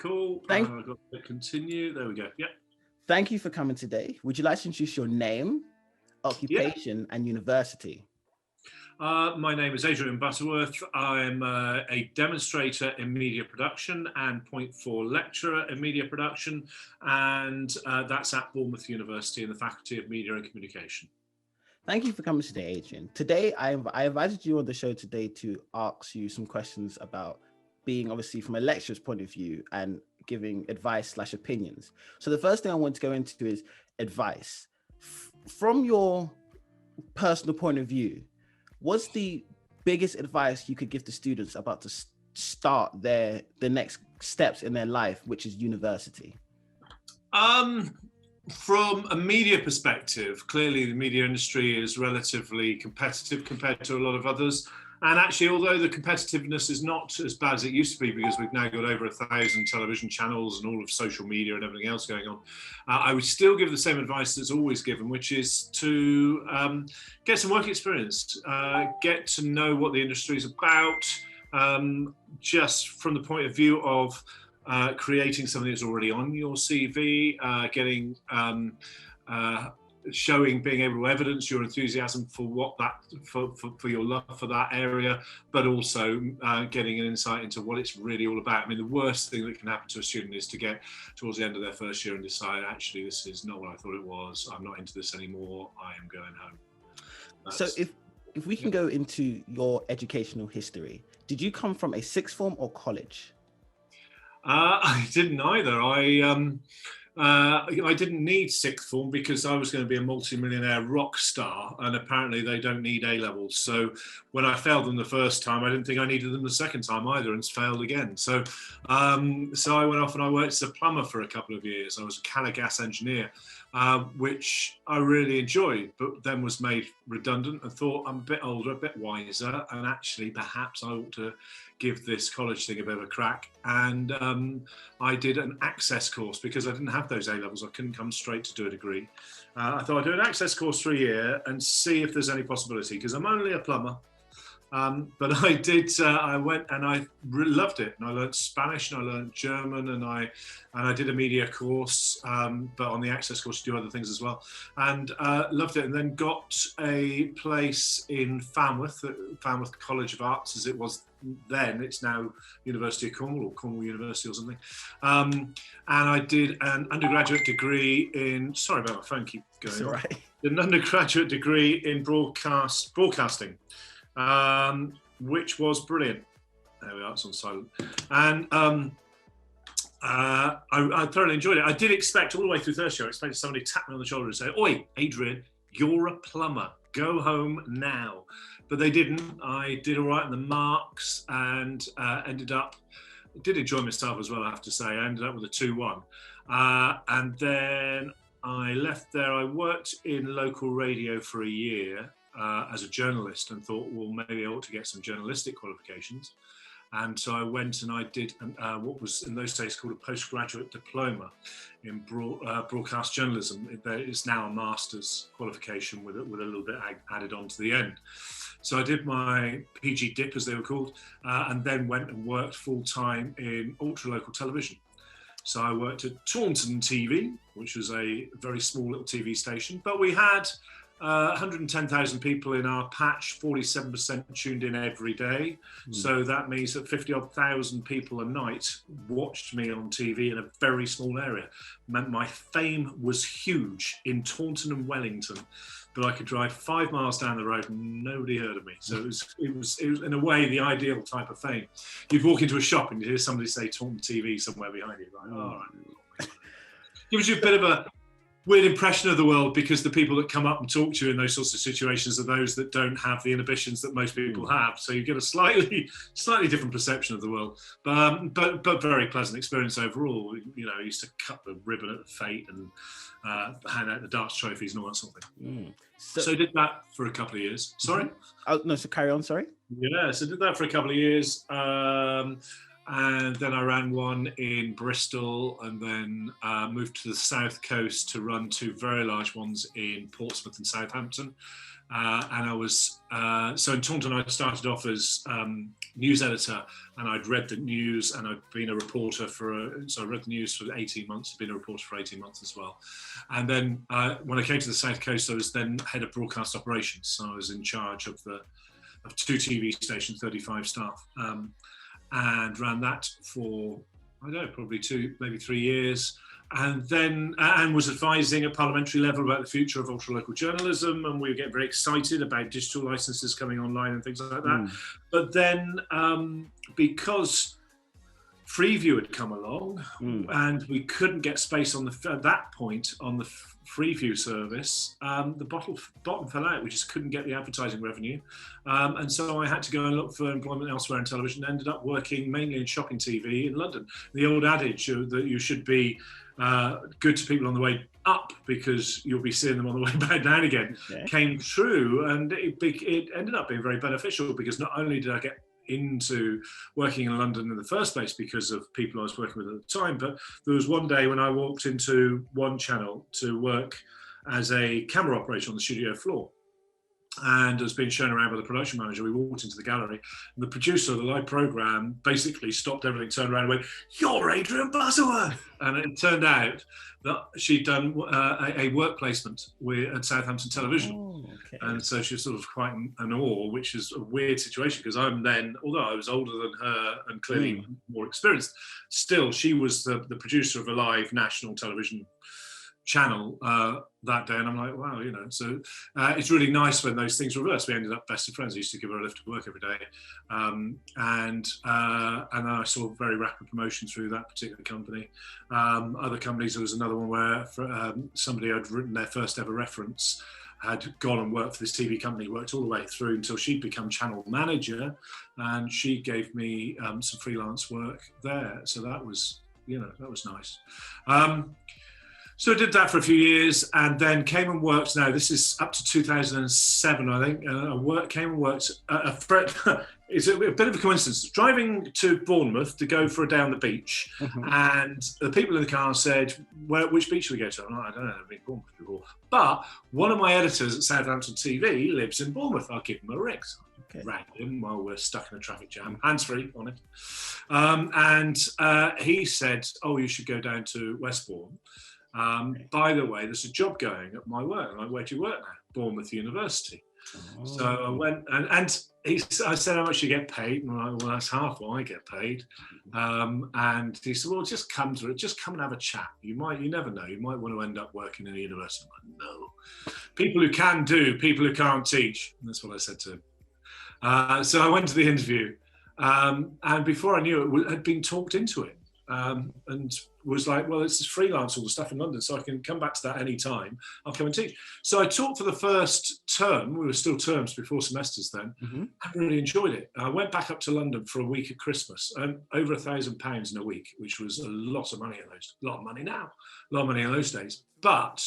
Cool. Thank, I've got to continue. There we go. Yeah. thank you for coming today. Would you like to introduce your name, occupation, and university? My name is Adrian Butterworth. I'm a demonstrator in media production and Point 4 lecturer in media production, and that's at Bournemouth University in the Faculty of Media and Communication. Thank you for coming today, Adrian. Today, I invited you on the show today to ask you some questions about being obviously from a lecturer's point of view and giving advice/opinions. So the first thing I want to go into is advice. From your personal point of view, what's the biggest advice you could give to students about to start the next steps in their life, which is university? From a media perspective, clearly the media industry is relatively competitive compared to a lot of others. And actually, although the competitiveness is not as bad as it used to be, because we've now got over 1,000 television channels and all of social media and everything else going on, I would still give the same advice that's always given, which is to get some work experience, get to know what the industry is about, just from the point of view of creating something that's already on your CV, getting showing, being able to evidence your enthusiasm for what that, for your love for that area, but also getting an insight into what it's really all about. I mean, the worst thing that can happen to a student is to get towards the end of their first year and decide, actually, this is not what I thought it was. I'm not into this anymore. I am going home. So if we can go into your educational history, did you come from a sixth form or college? I didn't either. I didn't need sixth form because I was going to be a multi-millionaire rock star, and apparently they don't need A-levels. So when I failed them the first time, I didn't think I needed them the second time either, and failed again. So I went off and I worked as a plumber for a couple of years. I was a Cala gas engineer, which I really enjoyed, but then was made redundant and thought, I'm a bit older, a bit wiser, and actually perhaps I ought to give this college thing a bit of a crack. And I did an access course because I didn't have those A-levels. I couldn't come straight to do a degree. I thought I'd do an access course for a year and see if there's any possibility, because I'm only a plumber. But I did. I went and I really loved it, and I learned Spanish and I learned German, and I did a media course, but on the access course you do other things as well, and loved it. And then got a place in Falmouth, Falmouth College of Arts, as it was then. It's now University of Cornwall, or Cornwall University or something. And I did an undergraduate degree in. Sorry about my phone keep going. It's all right. An undergraduate degree in broadcasting. Which was brilliant. There we are, it's on silent. And I thoroughly enjoyed it. I did expect all the way through first year, I expected somebody to tap me on the shoulder and say, "Oi, Adrian, you're a plumber. Go home now." But they didn't. I did all right in the marks and did enjoy myself as well, I have to say. I ended up with a 2-1. And then I left there. I worked in local radio for a year, as a journalist, and thought, well, maybe I ought to get some journalistic qualifications. And so I went and I did what was in those days called a postgraduate diploma in broadcast journalism. It's now a master's qualification with a little bit added on to the end. So I did my PG dip, as they were called, and then went and worked full-time in ultra-local television. So I worked at Taunton TV, which was a very small little TV station, but we had 110,000 people in our patch, 47% tuned in every day. So that means that 50-odd thousand people a night watched me on TV in a very small area. Meant my fame was huge in Taunton and Wellington, but I could drive 5 miles down the road and nobody heard of me. So it was in a way the ideal type of fame. You'd walk into a shop and you'd hear somebody say Taunton TV somewhere behind you. Like, all right. Gives you a bit of a weird impression of the world, because the people that come up and talk to you in those sorts of situations are those that don't have the inhibitions that most people have. So you get a slightly different perception of the world, but very pleasant experience overall. You know, I used to cut the ribbon at the Fate and hand out the darts trophies and all that sort of thing. So I did that for a couple of years. Sorry? Oh, no, so carry on, sorry. Yeah, so I did that for a couple of years. And then I ran one in Bristol, and then moved to the south coast to run 2 very large ones in Portsmouth and Southampton. And I was, so in Taunton, I started off as news editor, and I'd read the news, and I'd been a reporter so I read the news for 18 months, I'd been a reporter for 18 months as well. And then when I came to the South Coast, I was then head of broadcast operations. So I was in charge of 2 TV stations, 35 staff, and ran that for, I don't know, probably 2, maybe 3 years. And then was advising at parliamentary level about the future of ultra-local journalism, and we were getting very excited about digital licenses coming online and things like that. But then because Freeview had come along, and we couldn't get space at that point on the Freeview service, the bottom fell out. We just couldn't get the advertising revenue, and so I had to go and look for employment elsewhere in television. Ended up working mainly in shopping TV in London. The old adage that you should be good to people on the way up because you'll be seeing them on the way back down again came true, and it ended up being very beneficial, because not only did I get into working in London in the first place because of people I was working with at the time, but there was one day when I walked into one channel to work as a camera operator on the studio floor, and was being shown around by the production manager. We walked into the gallery, and the producer of the live programme basically stopped everything, turned around and went, "You're Adrian Butterworth!" And it turned out that she'd done a work placement at Southampton Television. And so she was sort of quite in awe, which is a weird situation, because I'm then, although I was older than her and clearly more experienced, still she was the producer of a live national television channel that day, and I'm like, wow, so it's really nice when those things reverse. We ended up best of friends. I used to give her a lift to work every day, and then I saw very rapid promotion through that particular company. Other companies, there was another one where somebody had written their first ever reference, had gone and worked for this TV company, worked all the way through until she'd become channel manager, and she gave me some freelance work there. So that was nice. So I did that for a few years, and then came and worked. Now this is up to 2007, I think. Came and worked. It's a bit of a coincidence. Driving to Bournemouth to go for a day on the beach, and the people in the car said, "Which beach should we go to?" I'm like, "I don't know. I've been to Bournemouth before." But one of my editors at Southampton TV lives in Bournemouth. I'll give him a ring. So I rang him while we're stuck in a traffic jam, hands-free on it, and he said, "Oh, you should go down to Westbourne. By the way, there's a job going at my work." I'm like, "Where do you work now?" "Bournemouth University." So I went, and I said, "How much do you get paid?" And I'm like, "Well, that's half what I get paid." And he said, "Well, just come and have a chat. You never know. You might want to end up working in a university." I'm like, "No, people who can do, people who can't teach." And that's what I said to him. So I went to the interview, and before I knew it, had been talked into it. And was like, "Well, it's just freelance, all the stuff in London, so I can come back to that any time. I'll come and teach." So I taught for the first term. We were still terms before semesters then. I really enjoyed it. I went back up to London for a week at Christmas, over £1,000 in a week, which was a lot of money in those. A lot of money now, a lot of money in those days. But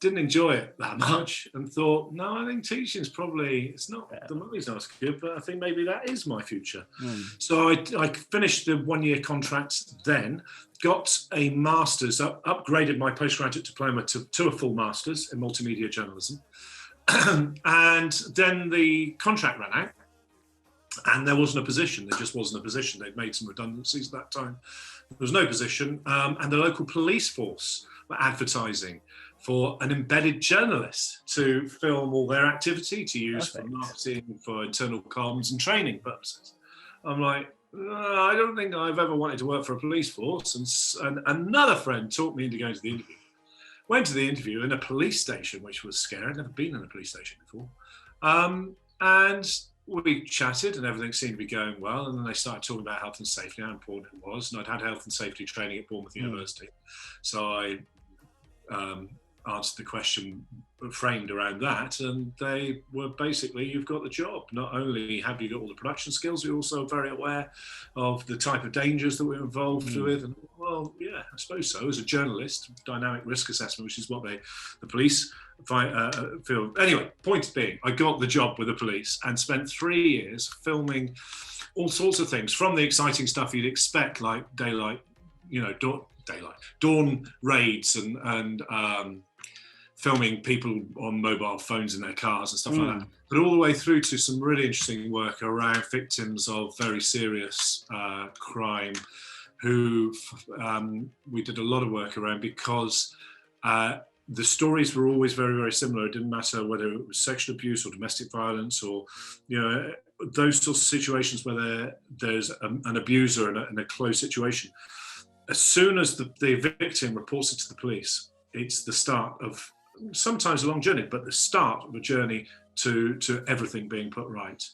didn't enjoy it that much, and thought, no, I think teaching's probably, it's not, the money's not as good, but I think maybe that is my future. So I finished the 1-year contract then, got a master's, upgraded my postgraduate diploma to a full master's in multimedia journalism. And then the contract ran out, and there wasn't a position. There just wasn't a position. They'd made some redundancies at that time. There was no position, and the local police force were advertising for an embedded journalist to film all their activity, to use for marketing, for internal comms and training purposes. I'm like, I don't think I've ever wanted to work for a police force. And another friend talked me into going to the interview. Went to the interview in a police station, which was scary. I'd never been in a police station before. And we chatted, and everything seemed to be going well. And then they started talking about health and safety, how important it was. And I'd had health and safety training at Bournemouth University. So I answered the question framed around that, and they were basically, "You've got the job. Not only have you got all the production skills, you're also very aware of the type of dangers that we're involved with." And well, yeah, I suppose so. As a journalist, dynamic risk assessment, which is what the police feel. Anyway, point being, I got the job with the police and spent 3 years filming all sorts of things, from the exciting stuff you'd expect, like dawn raids and filming people on mobile phones in their cars and stuff like that, but all the way through to some really interesting work around victims of very serious crime, who we did a lot of work around, because the stories were always very, very similar. It didn't matter whether it was sexual abuse or domestic violence, or those sorts of situations where there's an abuser in a closed situation. As soon as the victim reports it to the police, it's the start of sometimes a long journey, but the start of a journey to everything being put right.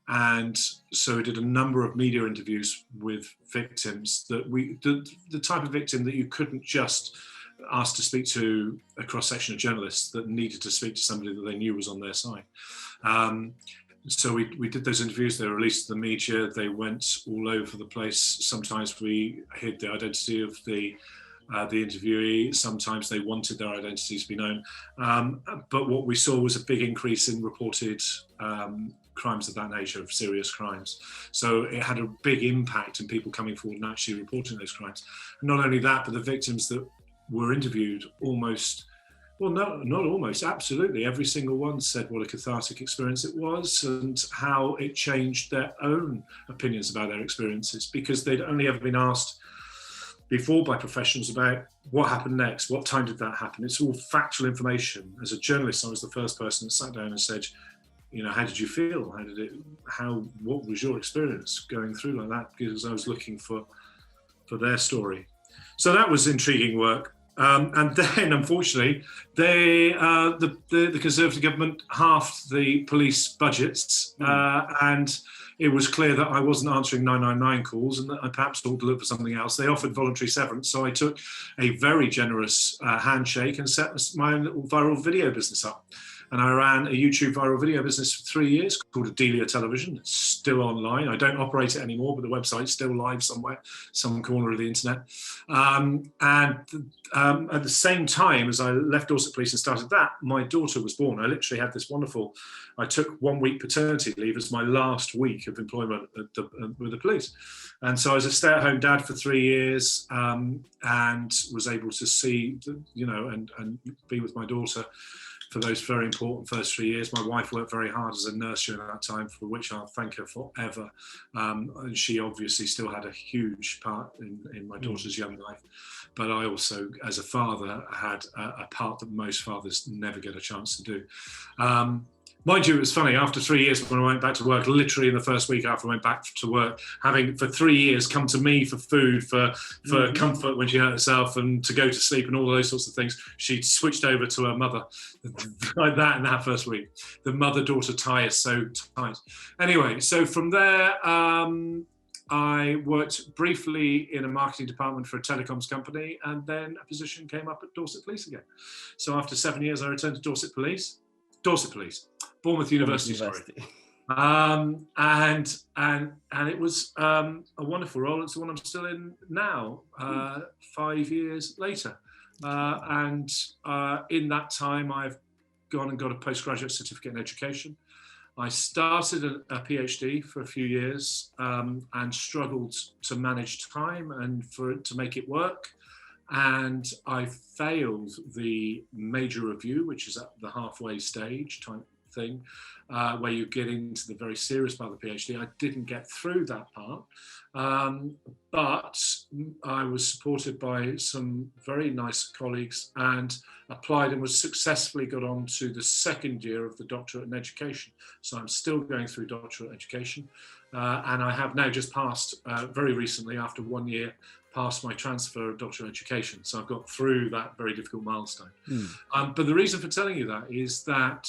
And so we did a number of media interviews with victims that the type of victim that you couldn't just ask to speak to a cross-section of journalists, that needed to speak to somebody that they knew was on their side. So we did those interviews. They were released to the media. They went all over the place. Sometimes we hid the identity of the interviewee. Sometimes they wanted their identities to be known. But what we saw was a big increase in reported crimes of that nature, of serious crimes. So it had a big impact in people coming forward and actually reporting those crimes. And not only that, but the victims that were interviewed absolutely every single one said what a cathartic experience it was, and how it changed their own opinions about their experiences, because they'd only ever been asked before by professionals about what happened next, what time did that happen. It's all factual information. As a journalist, I was the first person that sat down and said, how did you feel? What was your experience going through like that? Because I was looking for their story. So that was intriguing work. And then, unfortunately, the Conservative government halved the police budgets, and it was clear that I wasn't answering 999 calls, and that I perhaps ought to look for something else. They offered voluntary severance, so I took a very generous handshake and set my own little viral video business up. And I ran a YouTube viral video business for 3 years called Adelia Television. It's still online. I don't operate it anymore, but the website's still live somewhere, some corner of the internet. And at the same time as I left Dorset Police and started that, my daughter was born. I literally had this I took 1 week paternity leave as my last week of employment with the police. And so I was a stay-at-home dad for 3 years, and was able to see, and be with my daughter for those very important first 3 years. My wife worked very hard as a nurse during that time, for which I'll thank her forever. And she obviously still had a huge part in my daughter's young life. But I also, as a father, had a part that most fathers never get a chance to do. Mind you, it was funny, after 3 years when I went back to work, literally in the first week after I went back to work, having for 3 years come to me for food, for comfort when she hurt herself, and to go to sleep and all those sorts of things, she'd switched over to her mother like that in that first week. The mother-daughter tie is so tight. Anyway, so from there, I worked briefly in a marketing department for a telecoms company, and then a position came up at Dorset Police again. So after 7 years, I returned to Dorset Police, Bournemouth University. And it was a wonderful role. It's the one I'm still in now, 5 years later. And in that time, I've gone and got a postgraduate certificate in education. I started a PhD for a few years, and struggled to manage time and to make it work. And I failed the major review, which is at the halfway stage type thing, where you get into the very serious part of the PhD. I didn't get through that part, but I was supported by some very nice colleagues and applied and was successfully got on to the second year of the doctorate in education. So I'm still going through doctorate education, and I have now just passed, very recently, after 1 year, passed my transfer of doctorate education. So I've got through that very difficult milestone. But the reason for telling you that is that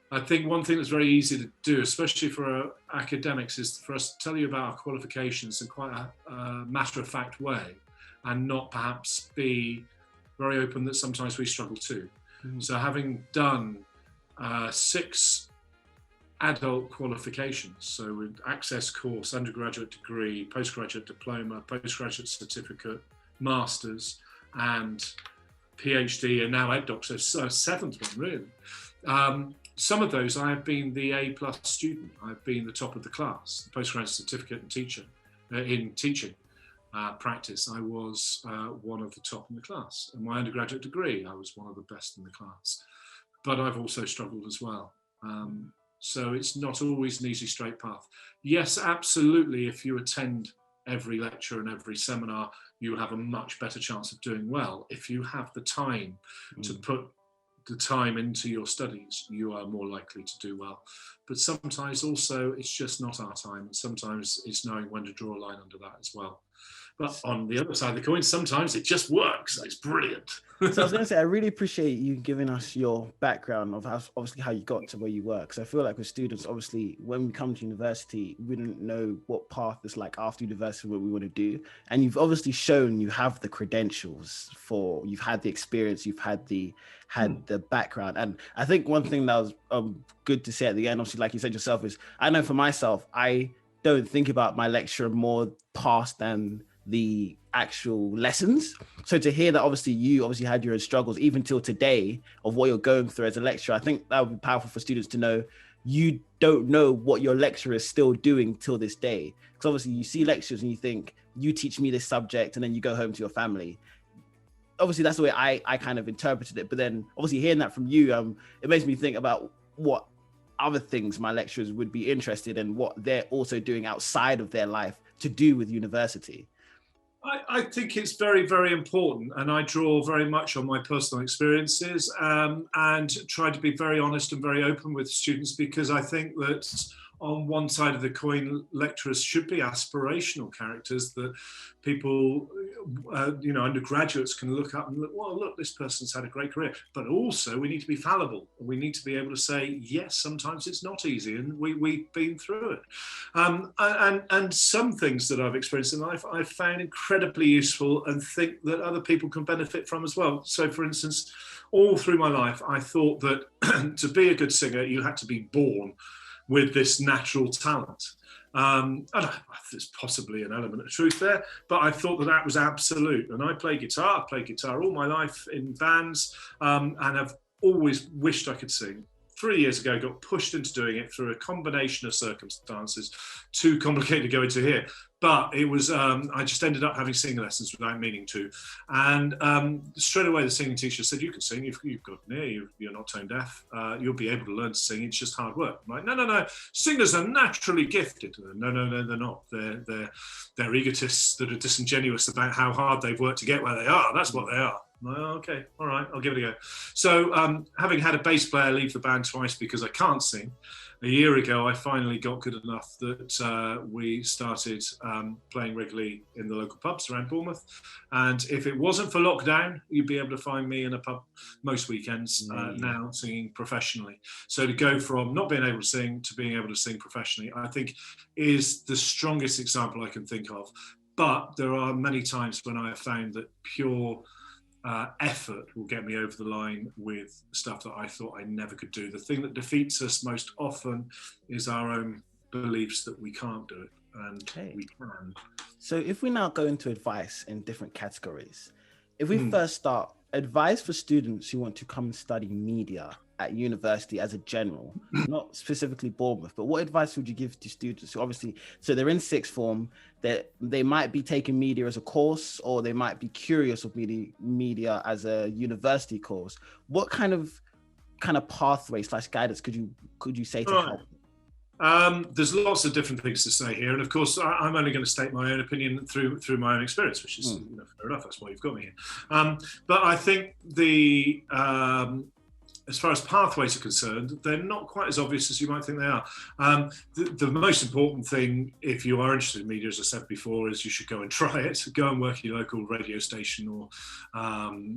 I think one thing that's very easy to do, especially for academics, is for us to tell you about our qualifications in quite a matter-of-fact way, and not perhaps be very open that sometimes we struggle too. So having done 6 adult qualifications, so with access course, undergraduate degree, postgraduate diploma, postgraduate certificate, masters, and PhD, and now EdDoc, so a 7th one really. Some of those I have been the A+ student. I've been the top of the class, postgraduate certificate in teaching. practice, I was one of the top in the class. In my undergraduate degree, I was one of the best in the class. But I've also struggled as well. So it's not always an easy straight path. Yes, absolutely, if you attend every lecture and every seminar, you'll have a much better chance of doing well. If you have the time to put the time into your studies, you are more likely to do well. But sometimes also it's just not our time. Sometimes it's knowing when to draw a line under that as well. But on the other side of the coin, sometimes it just works. It's brilliant. So I was going to say, I really appreciate you giving us your background of how you got to where you were. Because I feel like with students, obviously, when we come to university, we don't know what path is like after university, what we want to do. And you've obviously shown you have the credentials you've had the experience, you've had the background. And I think one thing that was good to say at the end, obviously, like you said yourself, is I know for myself, I don't think about my lecture more past than the actual lessons. So to hear that obviously you had your own struggles even till today of what you're going through as a lecturer, I think that would be powerful for students to know you don't know what your lecturer is still doing till this day. Because obviously you see lectures and you think, you teach me this subject, and then you go home to your family. Obviously that's the way I kind of interpreted it. But then obviously hearing that from you, it makes me think about what other things my lecturers would be interested in, what they're also doing outside of their life to do with university. I think it's very, very important, and I draw very much on my personal experiences and try to be very honest and very open with students, because I think that on one side of the coin, lecturers should be aspirational characters that people, undergraduates can look up and look, well, look, this person's had a great career. But also we need to be fallible. We need to be able to say, yes, sometimes it's not easy, and we've been through it. And some things that I've experienced in life, I've found incredibly useful and think that other people can benefit from as well. So for instance, all through my life, I thought that to be a good singer, you had to be born with this natural talent. I don't know if there's possibly an element of truth there, but I thought that was absolute. And I play guitar. I've played guitar all my life in bands, and I've always wished I could sing. 3 years ago, got pushed into doing it through a combination of circumstances, too complicated to go into here. But it was, I just ended up having singing lessons without meaning to. And straight away, the singing teacher said, you can sing, you've got an ear, you're not tone deaf, you'll be able to learn to sing, it's just hard work. I'm like, no, singers are naturally gifted. No, they're not. They're egotists that are disingenuous about how hard they've worked to get where they are. That's what they are. Well, okay, all right, I'll give it a go. So having had a bass player leave the band twice because I can't sing, a year ago I finally got good enough that we started playing regularly in the local pubs around Bournemouth. And if it wasn't for lockdown, you'd be able to find me in a pub most weekends now singing professionally. So to go from not being able to sing to being able to sing professionally, I think is the strongest example I can think of. But there are many times when I have found that pure effort will get me over the line with stuff that I thought I never could do. The thing that defeats us most often is our own beliefs that we can't do it, and we can. So if we now go into advice in different categories, if we first start, advice for students who want to come and study media at university as a general, not specifically Bournemouth, but what advice would you give to students who obviously, so they're in sixth form, that they might be taking media as a course, or they might be curious of media as a university course. What kind of pathway / guidance could you say to help? There's lots of different things to say here, and of course I'm only going to state my own opinion through my own experience, which is fair enough. That's why you've got me here. But I think as far as pathways are concerned, they're not quite as obvious as you might think they are. The most important thing, if you are interested in media, as I said before, is you should go and try it. Go and work at your local radio station or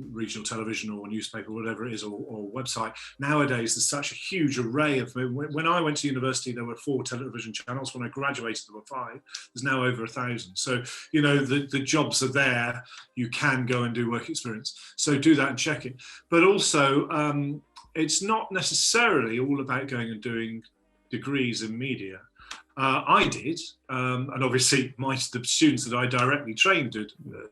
regional television or newspaper, whatever it is, or website. Nowadays, there's such a huge array of... When I went to university, there were 4 television channels. When I graduated, there were 5. There's now over 1,000. So, the jobs are there. You can go and do work experience. So do that and check it. But also... it's not necessarily all about going and doing degrees in media. I did, and obviously the students that I directly trained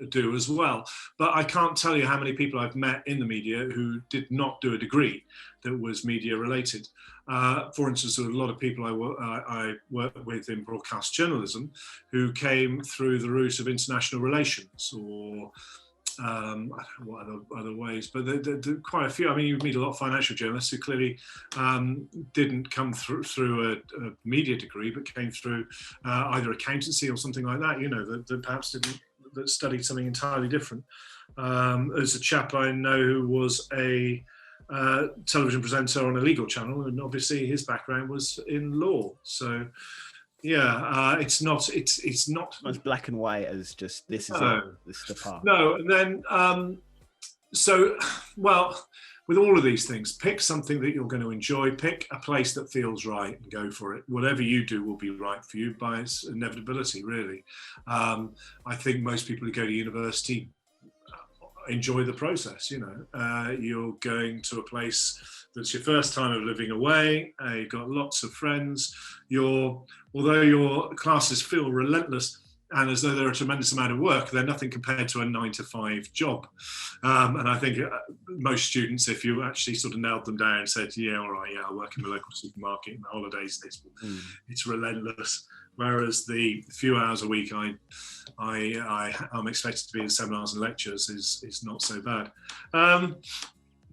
do as well. But I can't tell you how many people I've met in the media who did not do a degree that was media related. For instance, there were a lot of people I worked with in broadcast journalism who came through the route of international relations or I don't know what other ways, but there are quite a few. I mean, you meet a lot of financial journalists who clearly didn't come through a media degree, but came through either accountancy or something like that, that perhaps that studied something entirely different. There's a chap I know who was a television presenter on a legal channel, and obviously his background was in law. So yeah, it's not as black and white as just this is it, this is the path. No, and then with all of these things, pick something that you're going to enjoy, pick a place that feels right and go for it. Whatever you do will be right for you by its inevitability, really. I think most people who go to university enjoy the process. You're going to a place that's your first time of living away, you've got lots of friends, although your classes feel relentless and as though they're a tremendous amount of work, they're nothing compared to a 9-to-5 job. And I think most students, if you actually sort of nailed them down and said, yeah, all right, yeah, I work in the local supermarket in the holidays, it's relentless. Whereas the few hours a week I'm expected to be in seminars and lectures is not so bad.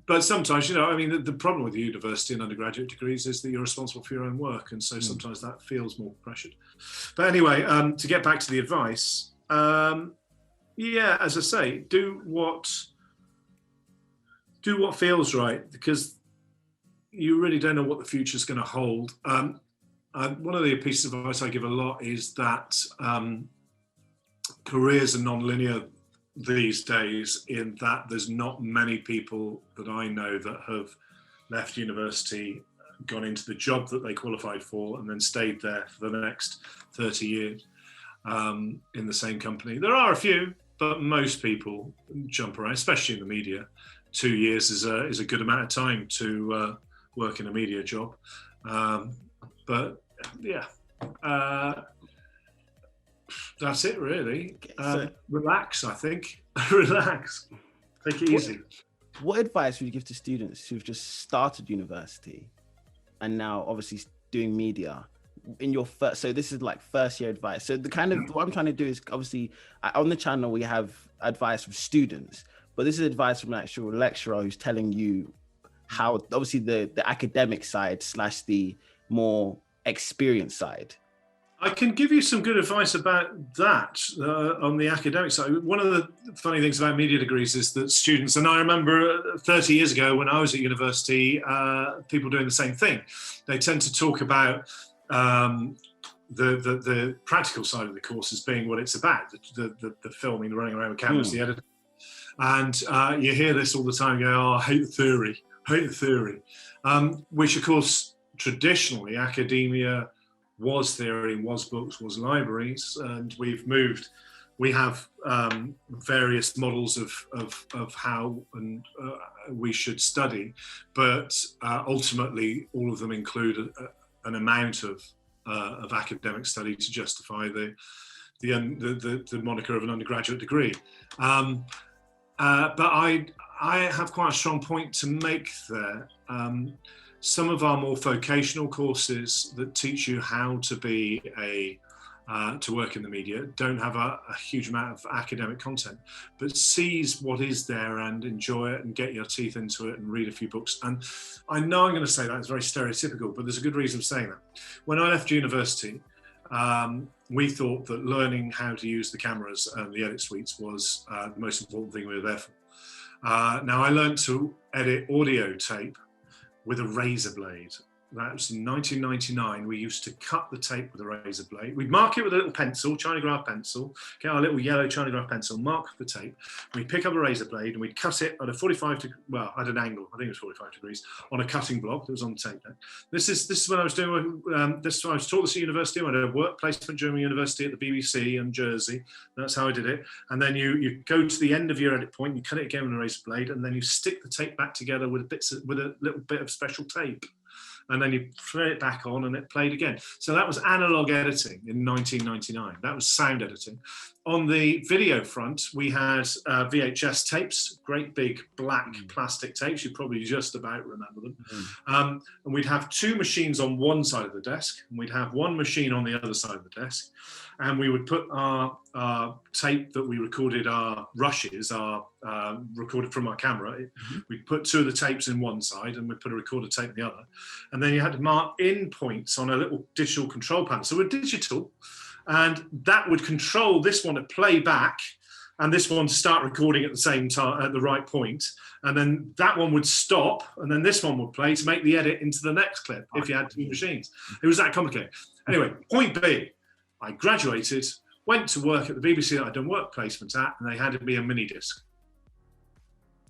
But sometimes, the problem with the university and undergraduate degrees is that you're responsible for your own work. And so sometimes that feels more pressured. But anyway, to get back to the advice, as I say, do what feels right, because you really don't know what the future is going to hold. One of the pieces of advice I give a lot is that careers are non-linear these days, in that there's not many people that I know that have left university, gone into the job that they qualified for, and then stayed there for the next 30 years in the same company. There are a few, but most people jump around, especially in the media. 2 years is a good amount of time to work in a media job. But yeah. That's it, really. Relax, I think. Relax. Take it easy. What advice would you give to students who've just started university and now obviously doing media in your first? So this is like first year advice. So the kind of what I'm trying to do is, obviously on the channel we have advice from students, but this is advice from an actual lecturer who's telling you how, obviously the academic side / the more experienced side. I can give you some good advice about that on the academic side. One of the funny things about media degrees is that students, and I remember 30 years ago when I was at university, people doing the same thing. They tend to talk about the practical side of the course as being what it's about, the filming, the running around with cameras, the editing. And you hear this all the time, go, oh, I hate the theory, which of course, traditionally, academia was theory, was books, was libraries, and we have various models of how we should study, but ultimately all of them include an amount of academic study to justify the moniker of an undergraduate degree. But I have quite a strong point to make there. Some of our more vocational courses that teach you how to be to work in the media don't have a huge amount of academic content, but seize what is there and enjoy it and get your teeth into it and read a few books. And I know I'm going to say that it's very stereotypical, but there's a good reason for saying that. When I left university, we thought that learning how to use the cameras and the edit suites was the most important thing we were there for. Now, I learned to edit audio tape with a razor blade. That was in 1999. We used to cut the tape with a razor blade. We'd mark it with a little pencil, China graph pencil, get our little yellow China graph pencil, mark the tape. We'd pick up a razor blade and we'd cut it at a 45 degree, well, at an angle, I think it was 45 degrees, on a cutting block that was on the tape deck. This is when I was doing, this is when I was taught this at university. I did a work placement during university at the BBC in Jersey. That's how I did it. And then you go to the end of your edit point, you cut it again with a razor blade, and then you stick the tape back together with a little bit of special tape. and then you play it back on and it played again. So that was analog editing in 1999. That was sound editing. On the video front, we had VHS tapes, great big black plastic tapes. You probably just about remember them. And we'd have two machines on one side of the desk, and we'd have one machine on the other side of the desk. And we would put our tape that we recorded, our rushes, recorded from our camera. We'd put two of the tapes in one side, and we'd put a recorder tape in the other. And then you had to mark in points on a little digital control panel. So we're digital, and that would control this one to play back, and this one to start recording at the same time at the right point. And then that one would stop, and then this one would play to make the edit into the next clip if you had two machines. It was that complicated. Anyway, point being, I graduated, went to work at the BBC that I'd done work placement at, and they handed me a mini disc.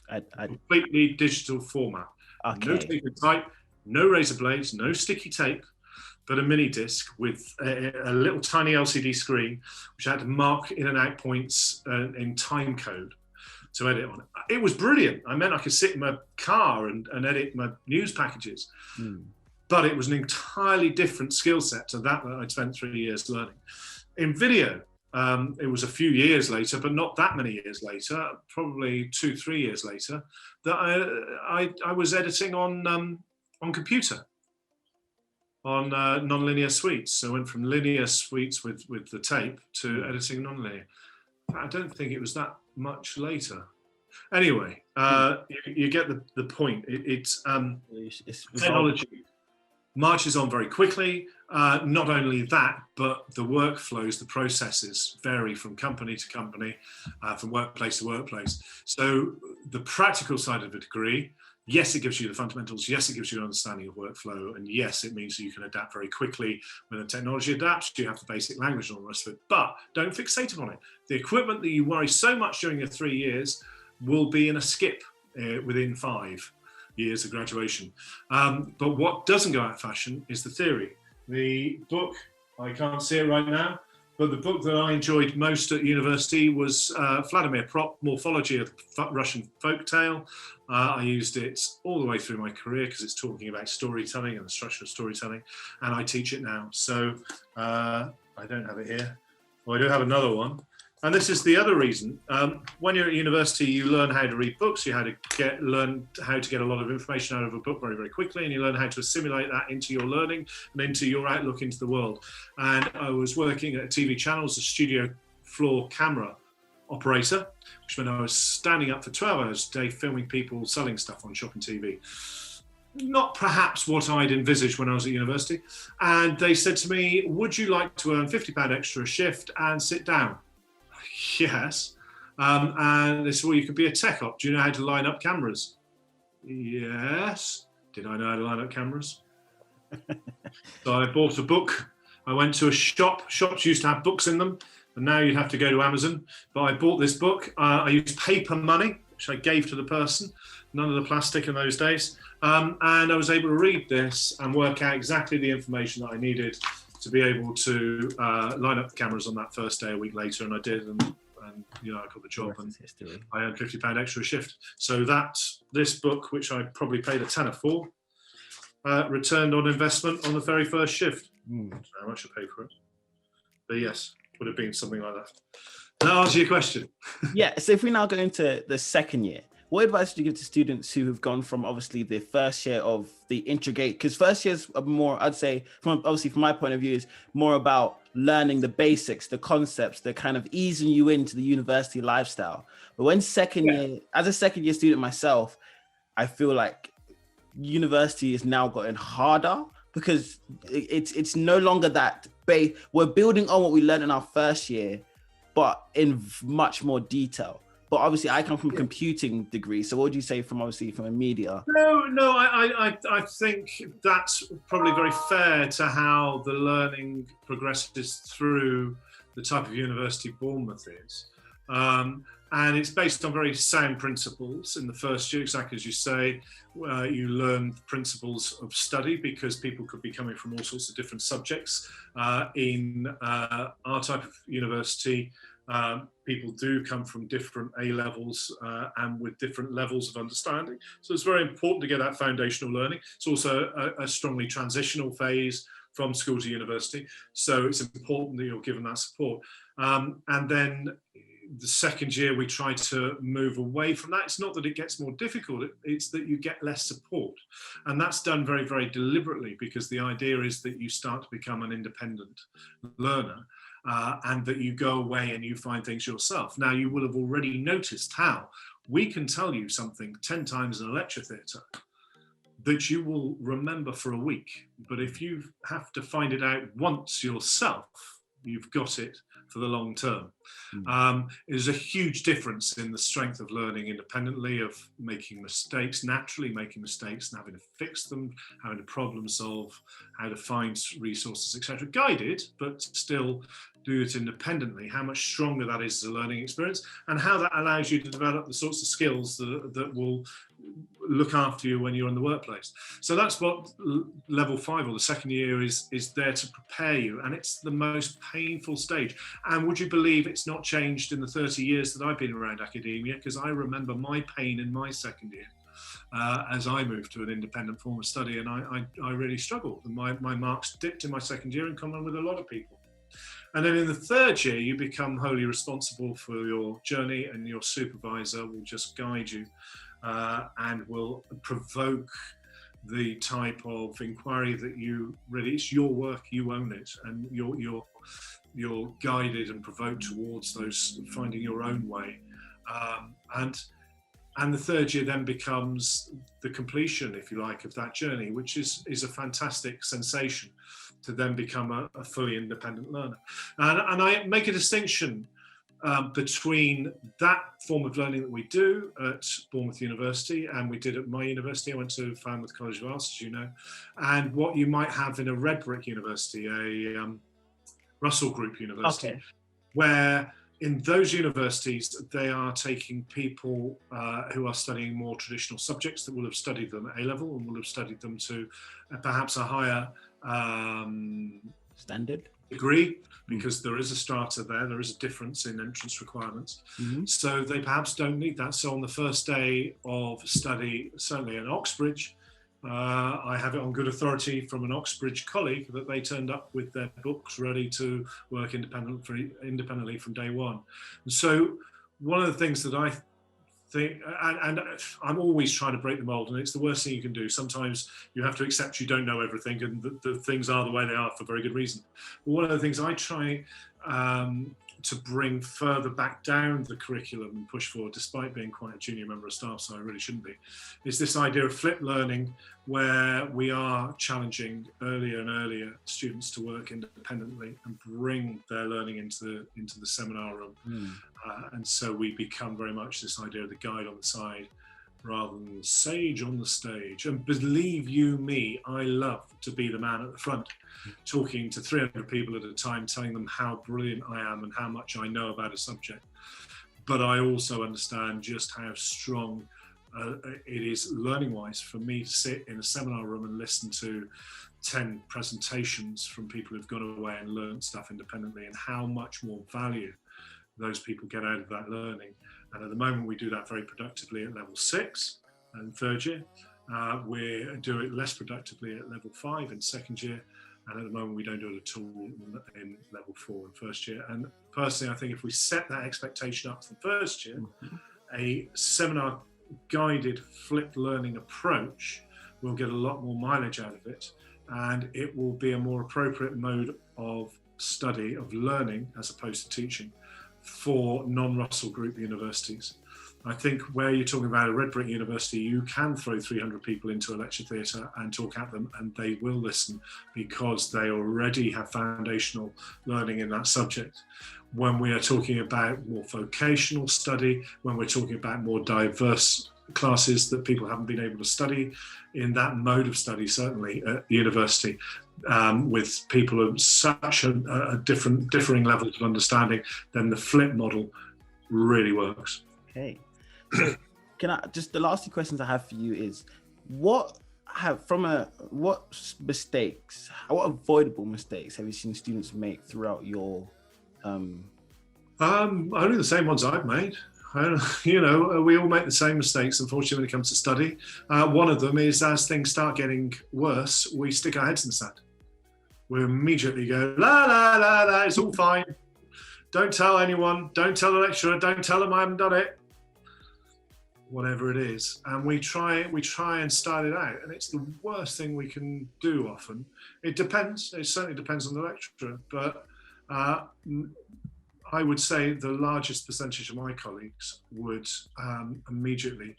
Completely digital format. Okay. No tape and type, no razor blades, no sticky tape, but a mini disc with a little tiny LCD screen, which I had to mark in and out points in time code to edit on it. It was brilliant. I meant I could sit in my car and edit my news packages. But it was an entirely different skill set to that I'd spent 3 years learning. In video, it was a few years later, but not that many years later, probably 2-3 years later, that I was editing on computer, on non-linear suites. So I went from linear suites with the tape to editing non-linear. I don't think it was that much later. Anyway, you get the point. It's technology marches on very quickly. Not only that, but the workflows, the processes vary from company to company, from workplace to workplace. So the practical side of the degree, yes, it gives you the fundamentals. Yes, it gives you an understanding of workflow. And yes, it means that you can adapt very quickly. When the technology adapts, you have the basic language and all the rest of it. But don't fixate upon it. The equipment that you worry so much during your 3 years will be in a skip within 5 years of graduation. But what doesn't go out of fashion is the theory. The book, I can't see it right now, but the book that I enjoyed most at university was Vladimir Prop, Morphology of Russian Folktale. I used it all the way through my career because it's talking about storytelling and the structure of storytelling, and I teach it now. So I don't have it here. Well, I do have another one. And this is the other reason. When you're at university, you learn how to read books, learn how to get a lot of information out of a book very, very quickly, and you learn how to assimilate that into your learning and into your outlook into the world. And I was working at a TV channel as a studio floor camera operator, which meant I was standing up for 12 hours a day filming people selling stuff on Shopping TV. Not perhaps what I'd envisaged when I was at university. And they said to me, would you like to earn £50 extra a shift and sit down? Yes. And they said, well, you could be a tech op. Do you know how to line up cameras? Yes. Did I know how to line up cameras? So I bought a book. I went to a shop. Shops used to have books in them, and now you'd have to go to Amazon. But I bought this book. I used paper money, which I gave to the person, none of the plastic in those days. And I was able to read this and work out exactly the information that I needed to be able to line up the cameras on that first day a week later, and I did, and I got the job, and I earned £50 extra a shift. So this book, which I probably paid a tenner for, returned on investment on the very first shift. How much I paid for it? But yes, would have been something like that. Does that answer your question? Yeah. So if we now go into the second year, what advice do you give to students who have gone from obviously the first year of the integrate? Because first year's more, I'd say, from my point of view, is more about learning the basics, the concepts, the kind of easing you into the university lifestyle. But when year, as a second year student myself, I feel like university has now gotten harder because it's no longer that base. We're building on what we learned in our first year, but in much more detail. But obviously, I come from a computing degree. So what would you say from a media? No, I think that's probably very fair to how the learning progresses through the type of university Bournemouth is. And it's based on very sound principles. In the first year, exactly as you say, you learn principles of study, because people could be coming from all sorts of different subjects. In our type of university, people do come from different A levels and with different levels of understanding. So it's very important to get that foundational learning. It's also a strongly transitional phase from school to university. So it's important that you're given that support. And then the second year, we try to move away from that. It's not that it gets more difficult, it's that you get less support. And that's done very, very deliberately, because the idea is that you start to become an independent learner, and that you go away and you find things yourself. Now, you will have already noticed how we can tell you something 10 times in a lecture theatre that you will remember for a week. But if you have to find it out once yourself, you've got it for the long term. There's a huge difference in the strength of learning independently, of making mistakes, naturally making mistakes and having to fix them, having to problem solve, how to find resources, etc. Guided, but still do it independently, how much stronger that is as a learning experience, and how that allows you to develop the sorts of skills that will look after you when you're in the workplace. So that's what level 5, or the second year, is there to prepare you, and it's the most painful stage. And would you believe it's not changed in the 30 years that I've been around academia, because I remember my pain in my second year as I moved to an independent form of study, and I really struggled. And my marks dipped in my second year, in common with a lot of people. And then in the third year, you become wholly responsible for your journey, and your supervisor will just guide you and will provoke the type of inquiry that you really, it's your work, you own it, and you're guided and provoked towards those, finding your own way. And the third year then becomes the completion, if you like, of that journey, which is a fantastic sensation, to then become a fully independent learner. And I make a distinction between that form of learning that we do at Bournemouth University, and we did at my university. I went to Falmouth College of Arts, as you know, and what you might have in a red brick university, a Russell Group university, okay, where in those universities, they are taking people who are studying more traditional subjects, that will have studied them at A level and will have studied them to perhaps a higher standard degree, because there is a strata there is a difference in entrance requirements. So they perhaps don't need that. So on the first day of study, certainly at Oxbridge, I have it on good authority from an Oxbridge colleague that they turned up with their books ready to work independently from day one. And so one of the things that I think, and I'm always trying to break the mold, and it's the worst thing you can do. Sometimes you have to accept you don't know everything, and the things are the way they are for very good reason. But one of the things I try to bring further back down the curriculum and push forward, despite being quite a junior member of staff, so I really shouldn't be, is this idea of flipped learning, where we are challenging earlier and earlier students to work independently and bring their learning into the seminar room. And so we become very much this idea of the guide on the side rather than the sage on the stage. And believe you me, I love to be the man at the front, talking to 300 people at a time, telling them how brilliant I am and how much I know about a subject. But I also understand just how strong it is learning-wise for me to sit in a seminar room and listen to 10 presentations from people who've gone away and learned stuff independently, and how much more value those people get out of that learning. And at the moment, we do that very productively at level 6 and third year. We do it less productively at level 5 in second year. And at the moment, we don't do it at all in level 4 and first year. And personally, I think if we set that expectation up from first year, a seminar guided flipped learning approach will get a lot more mileage out of it. And it will be a more appropriate mode of study, of learning, as opposed to teaching, for non-Russell Group universities. I think where you're talking about a red brick university, you can throw 300 people into a lecture theatre and talk at them, and they will listen because they already have foundational learning in that subject. When we are talking about more vocational study, when we're talking about more diverse classes that people haven't been able to study in that mode of study, certainly at the university, with people of such a differing levels of understanding, then the flip model really works. Okay. So can I just, the last two questions I have for you is, what avoidable mistakes have you seen students make throughout your Only the same ones I've made. We all make the same mistakes, unfortunately, when it comes to study. One of them is, as things start getting worse, we stick our heads in the sand. We immediately go, la, la, la, la, it's all fine. Don't tell anyone, don't tell the lecturer, don't tell them I haven't done it. Whatever it is. And we try and start it out. And it's the worst thing we can do often. It depends. It certainly depends on the lecturer. But I would say the largest percentage of my colleagues would immediately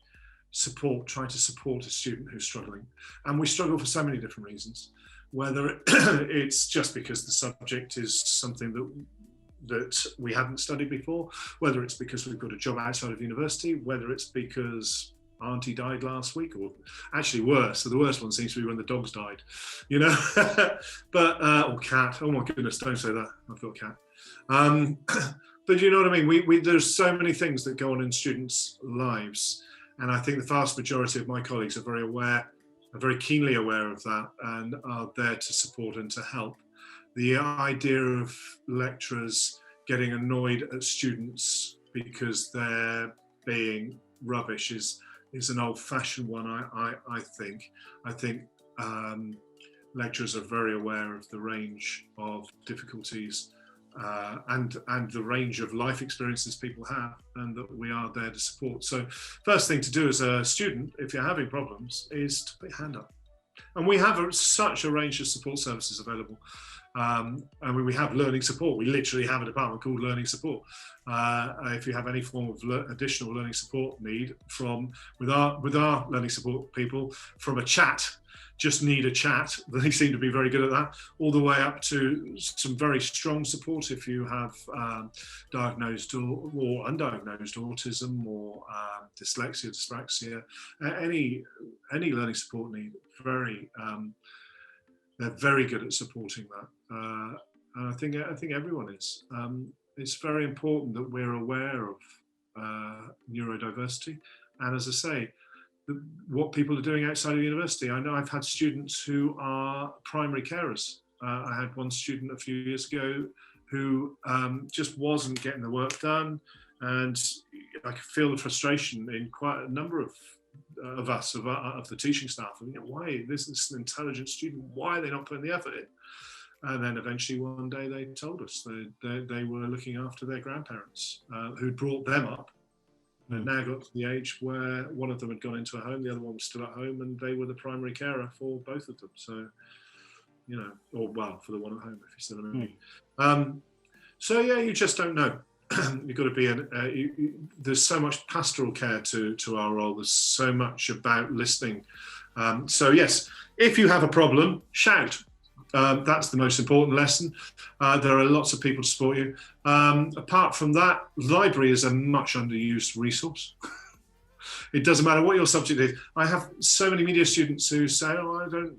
try to support a student who's struggling. And we struggle for so many different reasons. Whether it's just because the subject is something that we hadn't studied before, whether it's because we've got a job outside of university, whether it's because auntie died last week, or actually worse. So the worst one seems to be when the dogs died, or cat. Oh my goodness, don't say that. I've got a cat. But you know what I mean? There's so many things that go on in students' lives. And I think the vast majority of my colleagues are very keenly aware of that, and are there to support and to help. The idea of lecturers getting annoyed at students because they're being rubbish is an old-fashioned one. I think lecturers are very aware of the range of difficulties and the range of life experiences people have, and that we are there to support. So first thing to do as a student, if you're having problems, is to put your hand up. And we have such a range of support services available. We have learning support. We literally have a department called learning support. If you have any form of additional learning support need with our learning support people, from a chat, just need a chat. They seem to be very good at that, all the way up to some very strong support if you have diagnosed or undiagnosed autism or dyslexia, dyspraxia, any learning support need. They're very good at supporting that, and I think everyone is. It's very important that we're aware of neurodiversity, and as I say, what people are doing outside of university. I know I've had students who are primary carers. I had one student a few years ago who just wasn't getting the work done, and I could feel the frustration in quite a number of the teaching staff. Why this is an intelligent student? Why are they not putting the effort in? And then eventually one day they told us they were looking after their grandparents who'd brought them up. And now got to the age where one of them had gone into a home, the other one was still at home, and they were the primary carer for both of them. So, for the one at home, if you see what I mean. So yeah, you just don't know. You've got to be there's so much pastoral care to our role. There's so much about listening. So yes, if you have a problem, shout. That's the most important lesson. There are lots of people to support you. Apart from that, library is a much underused resource. It doesn't matter what your subject is. I have so many media students who say, I don't,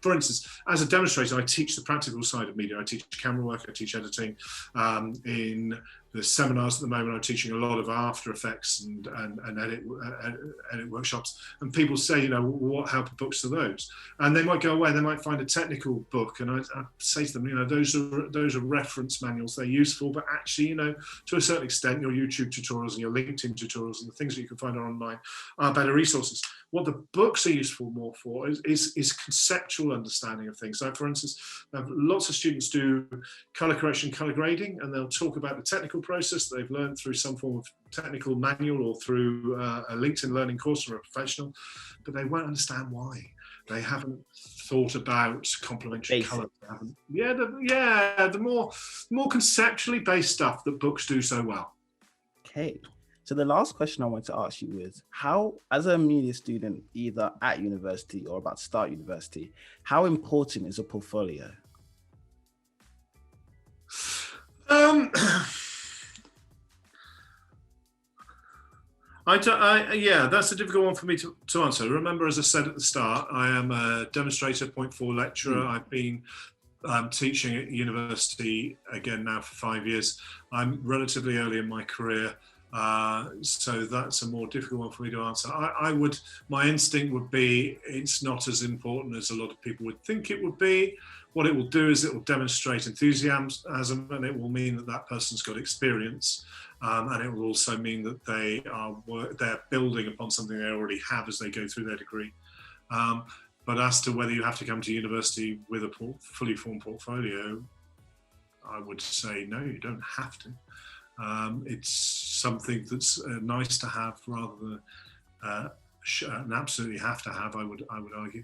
for instance, as a demonstrator, I teach the practical side of media. I teach camera work, I teach editing. In the seminars at the moment, I'm teaching a lot of After Effects and edit workshops. And people say, how books are those? And they might go away, they might find a technical book. And I say to them, those are reference manuals. They're useful, but actually, to a certain extent, your YouTube tutorials and your LinkedIn tutorials and the things that you can find online are better resources. What the books are useful more for is conceptual understanding of things. So, for instance, lots of students do colour correction, colour grading, and they'll talk about the technical process that they've learned through some form of technical manual or through a LinkedIn learning course from a professional, but they won't understand why. They haven't thought about complementary colour. The more conceptually based stuff that books do so well. Okay. So the last question I want to ask you is, how, as a media student, either at university or about to start university, how important is a portfolio? That's a difficult one for me to answer. Remember, as I said at the start, I am a demonstrator, point 4 lecturer. I've been teaching at university again now for 5 years. I'm relatively early in my career, so that's a more difficult one for me to answer. My instinct would be it's not as important as a lot of people would think it would be. What it will do is it will demonstrate enthusiasm, and it will mean that that person's got experience, and it will also mean that they're building upon something they already have as they go through their degree. But as to whether you have to come to university with a fully formed portfolio, I would say no, you don't have to. It's something that's nice to have rather than an absolutely have to have, I would argue.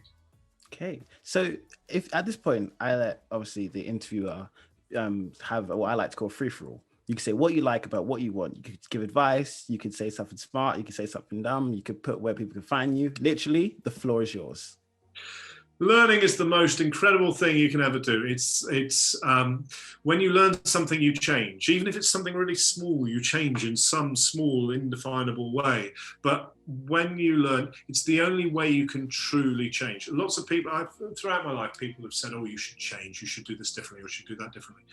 Okay, so if at this point I let obviously the interviewer have what I like to call free-for-all. You can say what you like about what you want. You could give advice, you could say something smart, you could say something dumb, you could put where people can find you. Literally, the floor is yours. Learning is the most incredible thing you can ever do. It's when you learn something, you change. Even if it's something really small, you change in some small, indefinable way. But when you learn, it's the only way you can truly change. Lots of people, throughout my life, people have said, oh, you should change, you should do this differently, or you should do that differently.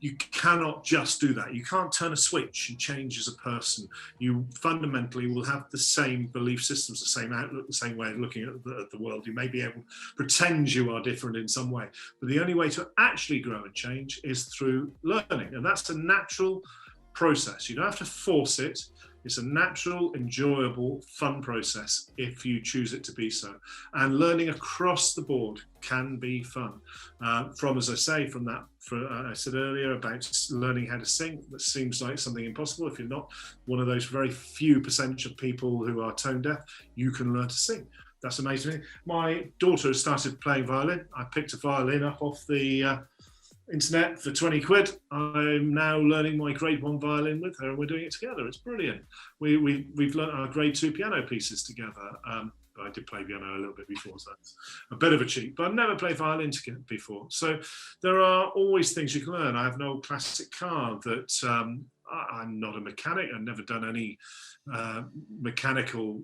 You cannot just do that. You can't turn a switch and change as a person. You fundamentally will have the same belief systems, the same outlook, the same way of looking at the world. You may be able to pretend you are different in some way, but the only way to actually grow and change is through learning. And that's a natural process. You don't have to force it. It's a natural, enjoyable, fun process if you choose it to be so. And learning across the board can be fun. As I say, I said earlier about learning how to sing, that seems like something impossible. If you're not one of those very few percentage of people who are tone deaf, you can learn to sing. That's amazing. My daughter has started playing violin. I picked a violin up off the internet for 20 quid. I'm now learning my grade 1 violin with her, and we're doing it together. It's brilliant. We've learned our grade 2 piano pieces together. But I did play piano a little bit before, so that's a bit of a cheat. But I've never played violin before. So there are always things you can learn. I have an old classic car that I'm not a mechanic. I've never done any mechanical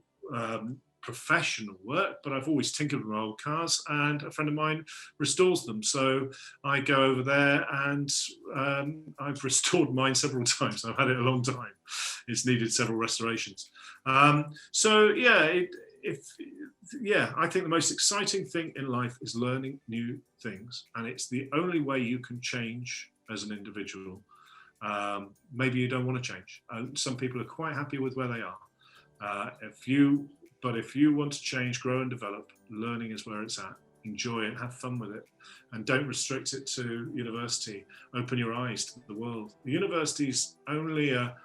professional work, but I've always tinkered with my old cars, and a friend of mine restores them. So I go over there, and I've restored mine several times. I've had it a long time. It's needed several restorations. So yeah, I think the most exciting thing in life is learning new things, and it's the only way you can change as an individual. Maybe you don't want to change. Some people are quite happy with where they are. But if you want to change, grow and develop, learning is where it's at. Enjoy it, have fun with it, and don't restrict it to university. Open your eyes to the world. The university is only a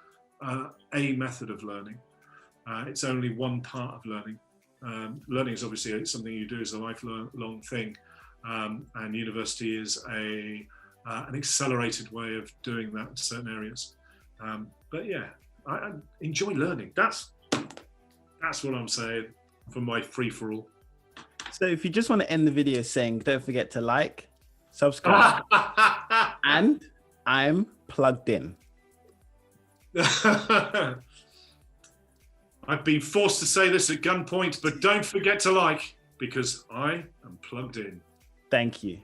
method of learning. It's only one part of learning. Learning is obviously something you do as a lifelong thing, and university is an accelerated way of doing that in certain areas. But yeah, I enjoy learning. That's what I'm saying for my free-for-all. So if you just want to end the video saying, don't forget to like, subscribe, and I'm plugged in. I've been forced to say this at gunpoint, but don't forget to like, because I am plugged in. Thank you.